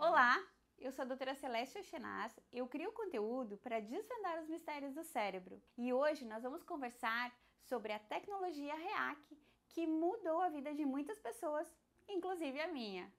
Olá, eu sou a doutora Celeste Ochenaz, eu crio conteúdo para desvendar os mistérios do cérebro e hoje nós vamos conversar sobre a tecnologia REAC que mudou a vida de muitas pessoas, inclusive a minha.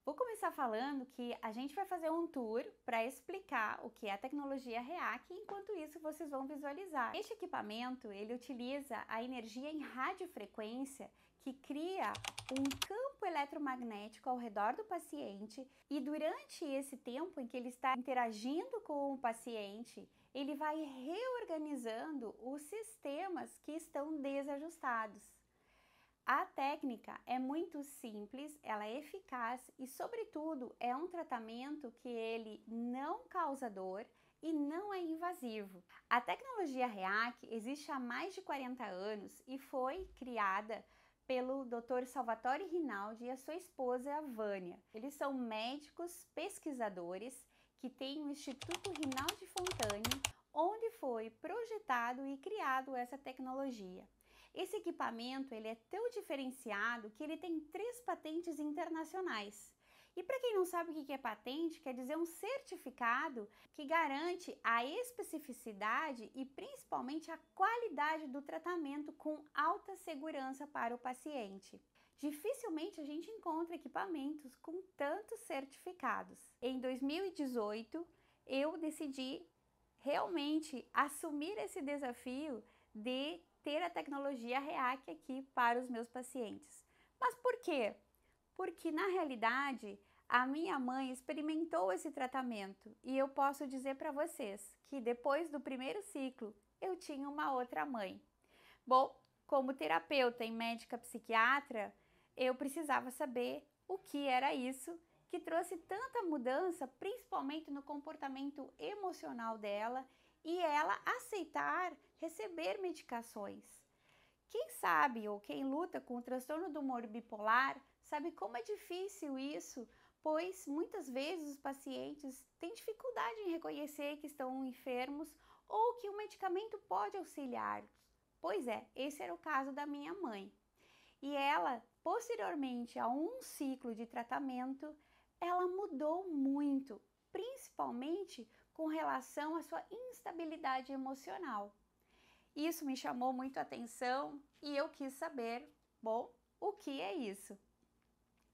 Vou começar falando que a gente vai fazer um tour para explicar o que é a tecnologia REAC, enquanto isso vocês vão visualizar. Este equipamento, ele utiliza a energia em radiofrequência que cria um campo eletromagnético ao redor do paciente e durante esse tempo em que ele está interagindo com o paciente, ele vai reorganizando os sistemas que estão desajustados. A técnica é muito simples, ela é eficaz e, sobretudo, é um tratamento que ele não causa dor e não é invasivo. A tecnologia REAC existe há mais de 40 anos e foi criada pelo Dr. Salvatore Rinaldi e a sua esposa Vânia. Eles são médicos pesquisadores que têm o Instituto Rinaldi Fontane, onde foi projetado e criado essa tecnologia. Esse equipamento ele é tão diferenciado que ele tem 3 patentes internacionais. E para quem não sabe o que é patente, quer dizer um certificado que garante a especificidade e principalmente a qualidade do tratamento com alta segurança para o paciente. Dificilmente a gente encontra equipamentos com tantos certificados. Em 2018, eu decidi realmente assumir esse desafio de ter a tecnologia REAC aqui para os meus pacientes. Mas por quê? Porque na realidade a minha mãe experimentou esse tratamento e eu posso dizer para vocês que depois do primeiro ciclo eu tinha uma outra mãe. Bom, como terapeuta e médica psiquiatra, eu precisava saber o que era isso que trouxe tanta mudança, principalmente no comportamento emocional dela e ela aceitar receber medicações. Quem sabe ou quem luta com o transtorno do humor bipolar sabe como é difícil isso, pois muitas vezes os pacientes têm dificuldade em reconhecer que estão enfermos ou que o medicamento pode auxiliar. Pois é, esse era o caso da minha mãe. E ela, posteriormente a um ciclo de tratamento, ela mudou muito, principalmente com relação à sua instabilidade emocional. Isso me chamou muito a atenção e eu quis saber, bom, o que é isso?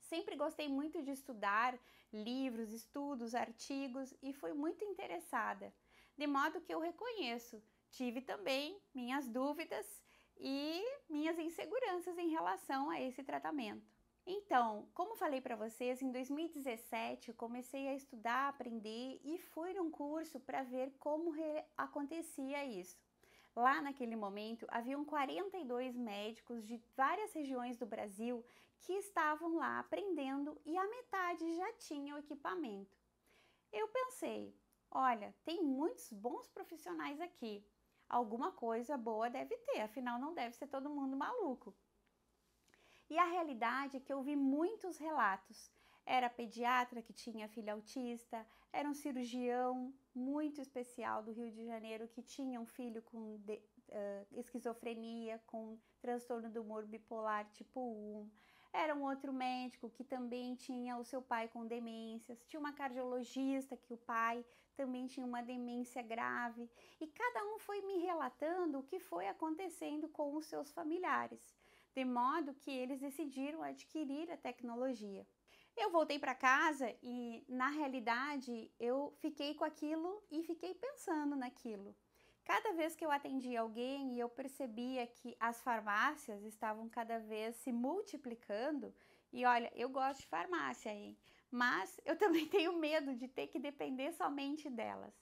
Sempre gostei muito de estudar livros, estudos, artigos e fui muito interessada, de modo que eu reconheço, tive também minhas dúvidas e minhas inseguranças em relação a esse tratamento. Então, como falei para vocês, em 2017 eu comecei a estudar, aprender e fui num curso para ver como acontecia isso. Lá naquele momento, haviam 42 médicos de várias regiões do Brasil que estavam lá aprendendo e a metade já tinha o equipamento. Eu pensei, olha, tem muitos bons profissionais aqui, alguma coisa boa deve ter, afinal não deve ser todo mundo maluco. E a realidade é que eu vi muitos relatos. Era pediatra que tinha filho autista, era um cirurgião muito especial do Rio de Janeiro que tinha um filho com esquizofrenia, com transtorno do humor bipolar tipo 1. Era um outro médico que também tinha o seu pai com demências, tinha uma cardiologista que o pai também tinha uma demência grave e cada um foi me relatando o que foi acontecendo com os seus familiares, de modo que eles decidiram adquirir a tecnologia. Eu voltei para casa e, na realidade, eu fiquei com aquilo e fiquei pensando naquilo. Cada vez que eu atendia alguém e eu percebia que as farmácias estavam cada vez se multiplicando, e olha, eu gosto de farmácia, hein? Mas eu também tenho medo de ter que depender somente delas.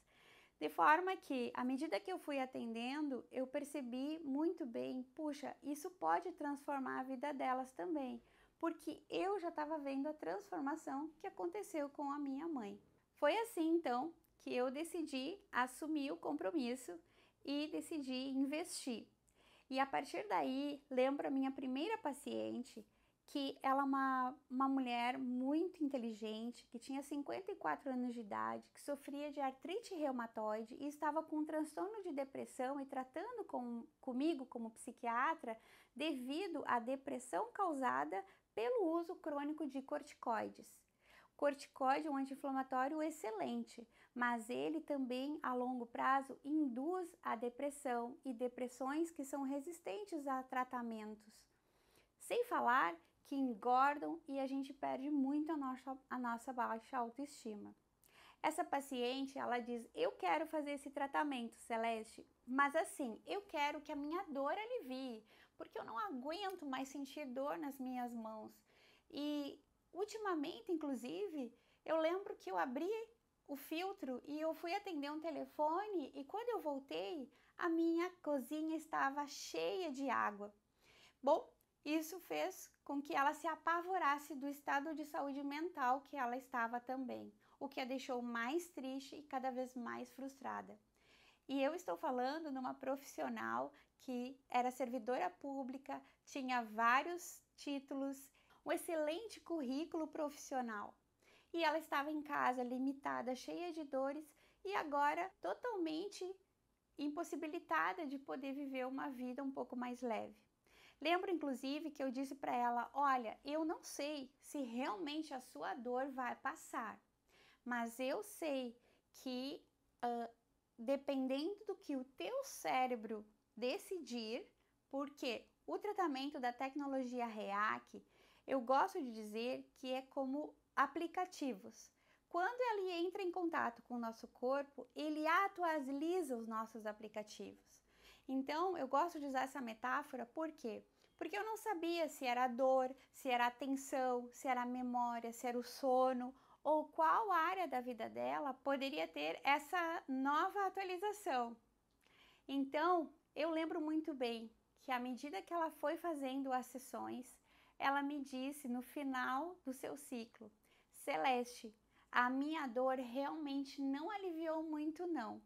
De forma que, à medida que eu fui atendendo, eu percebi muito bem, puxa, isso pode transformar a vida delas também, porque eu já estava vendo a transformação que aconteceu com a minha mãe. Foi assim, então, que eu decidi assumir o compromisso e decidi investir. E a partir daí, lembro a minha primeira paciente que ela é uma mulher muito inteligente, que tinha 54 anos de idade, que sofria de artrite reumatoide e estava com um transtorno de depressão e tratando comigo como psiquiatra devido à depressão causada pelo uso crônico de corticoides. Corticoide é um anti-inflamatório excelente, mas ele também a longo prazo induz a depressão e depressões que são resistentes a tratamentos. Sem falar que engordam e a gente perde muito a nossa baixa autoestima. Essa paciente, ela diz, eu quero fazer esse tratamento, Celeste, mas assim, eu quero que a minha dor alivie, porque eu não aguento mais sentir dor nas minhas mãos. E ultimamente, inclusive, eu lembro que eu abri o filtro e eu fui atender um telefone e quando eu voltei, a minha cozinha estava cheia de água. Bom, isso fez com que ela se apavorasse do estado de saúde mental que ela estava também, o que a deixou mais triste e cada vez mais frustrada. E eu estou falando de uma profissional que era servidora pública, tinha vários títulos, um excelente currículo profissional. E ela estava em casa, limitada, cheia de dores e agora totalmente impossibilitada de poder viver uma vida um pouco mais leve. Lembro, inclusive, que eu disse para ela, olha, eu não sei se realmente a sua dor vai passar, mas eu sei que dependendo do que o teu cérebro decidir, porque o tratamento da tecnologia REAC, eu gosto de dizer que é como aplicativos. Quando ele entra em contato com o nosso corpo, ele atualiza os nossos aplicativos. Então, eu gosto de usar essa metáfora, por quê? Porque eu não sabia se era a dor, se era a atenção, se era a memória, se era o sono, ou qual área da vida dela poderia ter essa nova atualização. Então, eu lembro muito bem que à medida que ela foi fazendo as sessões, ela me disse no final do seu ciclo, Celeste, a minha dor realmente não aliviou muito não,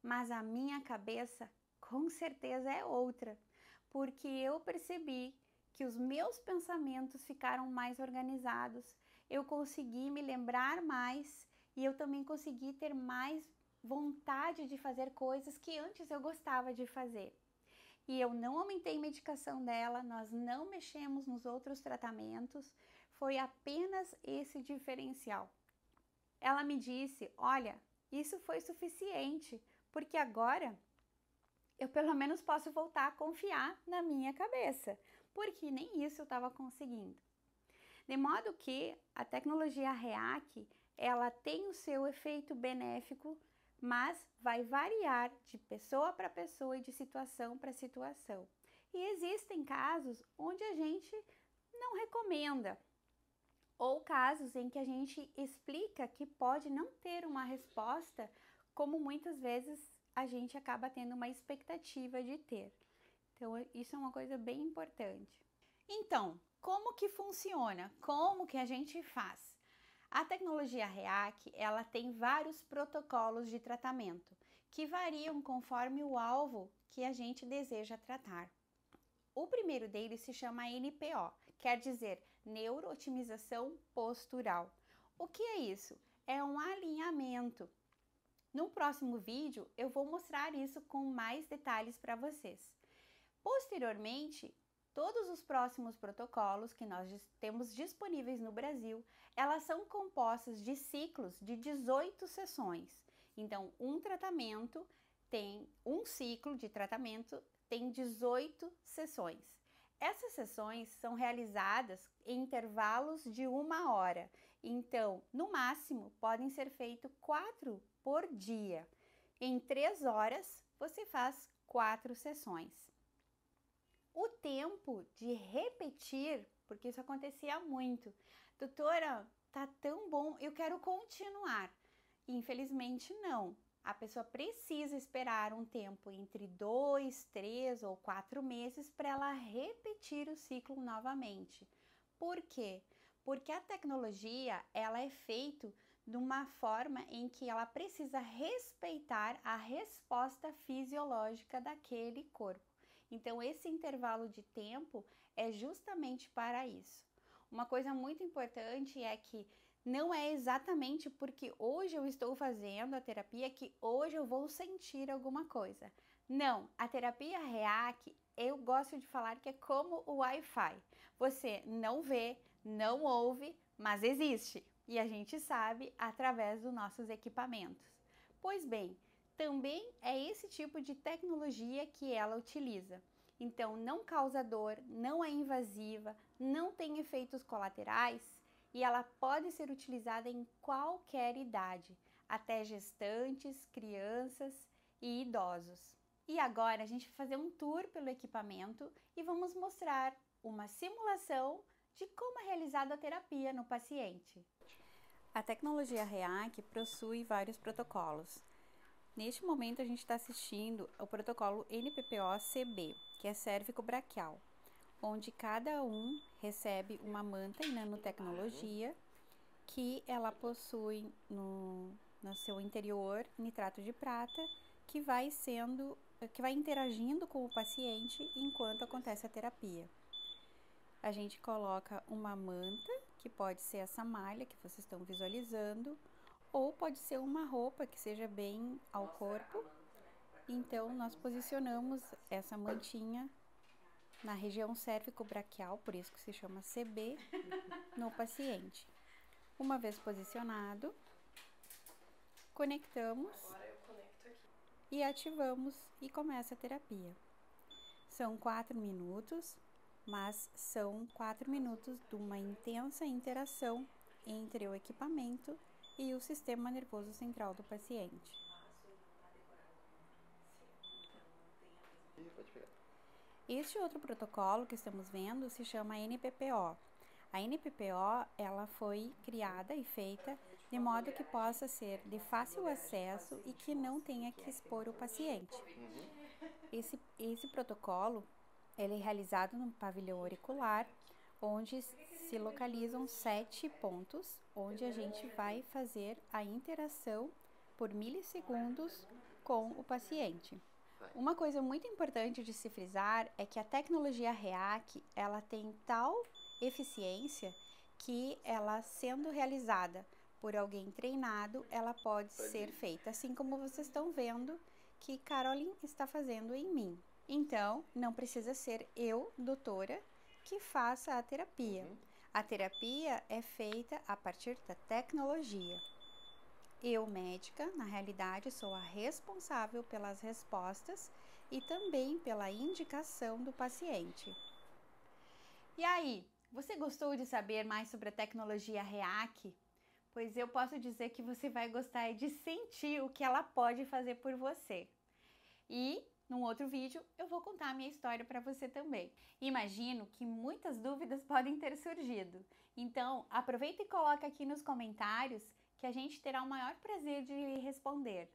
mas a minha cabeça com certeza é outra, porque eu percebi que os meus pensamentos ficaram mais organizados, eu consegui me lembrar mais e eu também consegui ter mais vontade de fazer coisas que antes eu gostava de fazer. E eu não aumentei a medicação dela, nós não mexemos nos outros tratamentos, foi apenas esse diferencial. Ela me disse, olha, isso foi suficiente, porque agora eu pelo menos posso voltar a confiar na minha cabeça, porque nem isso eu estava conseguindo. De modo que a tecnologia REAC, ela tem o seu efeito benéfico, mas vai variar de pessoa para pessoa e de situação para situação. E existem casos onde a gente não recomenda, ou casos em que a gente explica que pode não ter uma resposta, como muitas vezes a gente acaba tendo uma expectativa de ter. Então, isso é uma coisa bem importante. Então, como que funciona? Como que a gente faz? A tecnologia REAC, ela tem vários protocolos de tratamento que variam conforme o alvo que a gente deseja tratar. O primeiro deles se chama NPO, quer dizer Neurootimização Postural. O que é isso? É um alinhamento. No próximo vídeo, eu vou mostrar isso com mais detalhes para vocês. Posteriormente, todos os próximos protocolos que nós temos disponíveis no Brasil, elas são compostas de ciclos de 18 sessões. Então, um ciclo de tratamento tem 18 sessões. Essas sessões são realizadas em intervalos de 1 hora. Então, no máximo, podem ser feitos 4 por dia. Em 3 horas, você faz 4 sessões. O tempo de repetir, porque isso acontecia muito. Doutora, tá tão bom, eu quero continuar. Infelizmente, não. A pessoa precisa esperar um tempo entre 2, 3 ou 4 meses para ela repetir o ciclo novamente. Por quê? Porque a tecnologia, ela é feita de uma forma em que ela precisa respeitar a resposta fisiológica daquele corpo. Então, esse intervalo de tempo é justamente para isso. Uma coisa muito importante é que não é exatamente porque hoje eu estou fazendo a terapia que hoje eu vou sentir alguma coisa. Não, a terapia REAC, eu gosto de falar que é como o Wi-Fi. Você não vê, não ouve, mas existe. E a gente sabe através dos nossos equipamentos. Pois bem, também é esse tipo de tecnologia que ela utiliza. Então, não causa dor, não é invasiva, não tem efeitos colaterais e ela pode ser utilizada em qualquer idade, até gestantes, crianças e idosos. E agora a gente vai fazer um tour pelo equipamento e vamos mostrar uma simulação de como é realizada a terapia no paciente. A tecnologia REAC possui vários protocolos. Neste momento a gente está assistindo ao protocolo NPPO-CB, que é cérvico-braquial, onde cada um recebe uma manta em nanotecnologia que ela possui no seu interior nitrato de prata, que vai interagindo com o paciente enquanto acontece a terapia. A gente coloca uma manta, que pode ser essa malha que vocês estão visualizando, ou pode ser uma roupa que seja bem ao corpo. Então, nós posicionamos essa mantinha na região cérvico-braquial, por isso que se chama CB, no paciente. Uma vez posicionado, conectamos e ativamos e começa a terapia. São 4 minutos, mas são 4 minutos de uma intensa interação entre o equipamento e o sistema nervoso central do paciente. Este outro protocolo que estamos vendo se chama NPPO. A NPPO ela foi criada e feita de modo que possa ser de fácil acesso e que não tenha que expor o paciente. Esse protocolo ele é realizado no pavilhão auricular, onde se localizam 7 pontos, onde a gente vai fazer a interação por milissegundos com o paciente. Uma coisa muito importante de se frisar é que a tecnologia REAC, ela tem tal eficiência que ela sendo realizada por alguém treinado, ela pode ser feita, assim como vocês estão vendo que Caroline está fazendo em mim. Então, não precisa ser eu, doutora, que faça a terapia. A terapia é feita a partir da tecnologia. Eu, médica, na realidade, sou a responsável pelas respostas e também pela indicação do paciente. E aí, você gostou de saber mais sobre a tecnologia REAC? Pois eu posso dizer que você vai gostar de sentir o que ela pode fazer por você. E num outro vídeo eu vou contar a minha história para você também. Imagino que muitas dúvidas podem ter surgido. Então, aproveita e coloca aqui nos comentários que a gente terá o maior prazer de lhe responder.